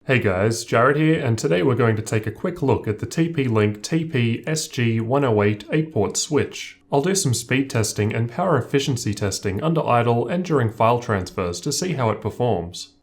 Hey guys, Jared here, and today we're going to take a quick look at the TP-Link TP-SG108 8-port switch. I'll do some speed testing and power efficiency testing under idle and during file transfers to see how it performs.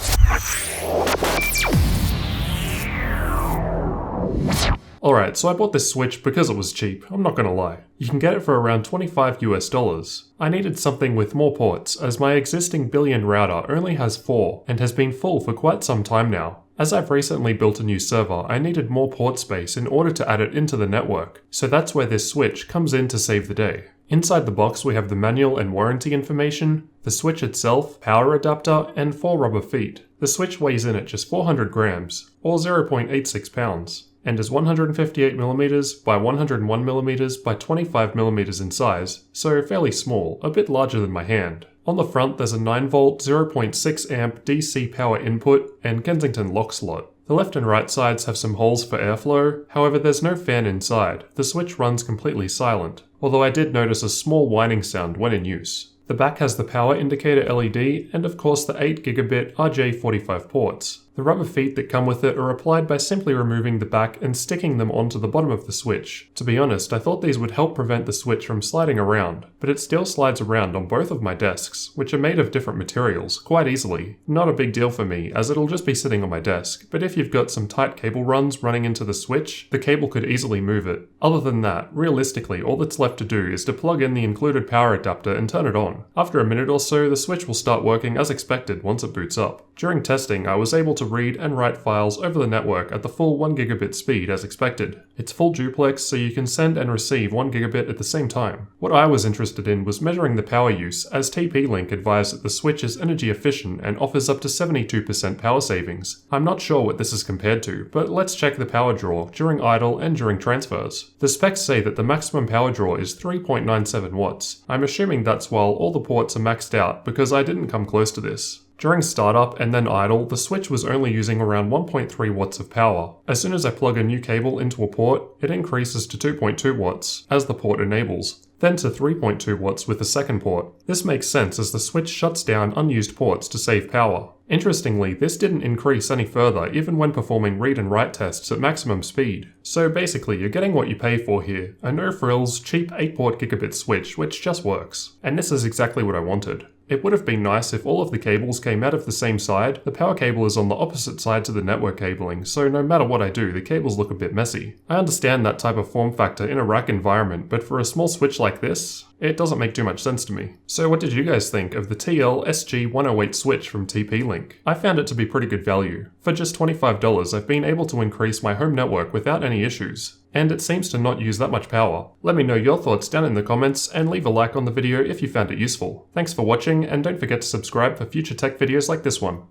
Alright, so I bought this switch because it was cheap, I'm not gonna lie. You can get it for around $25 US. I needed something with more ports, as my existing billion router only has 4, and has been full for quite some time now. As I've recently built a new server, I needed more port space in order to add it into the network, so that's where this switch comes in to save the day. Inside the box we have the manual and warranty information, the switch itself, power adapter, and 4 rubber feet. The switch weighs in at just 400 grams, or 0.86 pounds. And is 158mm by 101mm by 25mm in size, so fairly small, a bit larger than my hand. On the front there's a 9V 0.6A DC power input and Kensington lock slot. The left and right sides have some holes for airflow, however there's no fan inside. The switch runs completely silent, although I did notice a small whining sound when in use. The back has the power indicator LED and of course the 8GB RJ45 ports. The rubber feet that come with it are applied by simply removing the back and sticking them onto the bottom of the switch. To be honest, I thought these would help prevent the switch from sliding around, but it still slides around on both of my desks, which are made of different materials, quite easily. Not a big deal for me, as it'll just be sitting on my desk, but if you've got some tight cable runs running into the switch, the cable could easily move it. Other than that, realistically, all that's left to do is to plug in the included power adapter and turn it on. After a minute or so, the switch will start working as expected once it boots up. During testing, I was able to read and write files over the network at the full 1GB speed as expected. It's full duplex, so you can send and receive 1GB at the same time. What I was interested in was measuring the power use, as TP-Link advised that the switch is energy efficient and offers up to 72% power savings. I'm not sure what this is compared to, but let's check the power draw during idle and during transfers. The specs say that the maximum power draw is 3.97 watts. I'm assuming that's while all the ports are maxed out, because I didn't come close to this. During startup and then idle, the switch was only using around 1.3 watts of power. As soon as I plug a new cable into a port, it increases to 2.2 watts, as the port enables, then to 3.2 watts with the second port. This makes sense as the switch shuts down unused ports to save power. Interestingly, this didn't increase any further even when performing read and write tests at maximum speed. So basically, you're getting what you pay for here, a no-frills, cheap 8-port gigabit switch which just works. And this is exactly what I wanted. It would have been nice if all of the cables came out of the same side. The power cable is on the opposite side to the network cabling, so no matter what I do, the cables look a bit messy. I understand that type of form factor in a rack environment, but for a small switch like this, it doesn't make too much sense to me. So what did you guys think of the TL-SG108 switch from TP-Link? I found it to be pretty good value. For just $25, I've been able to increase my home network without any issues. And it seems to not use that much power. Let me know your thoughts down in the comments and leave a like on the video if you found it useful. Thanks for watching and don't forget to subscribe for future tech videos like this one.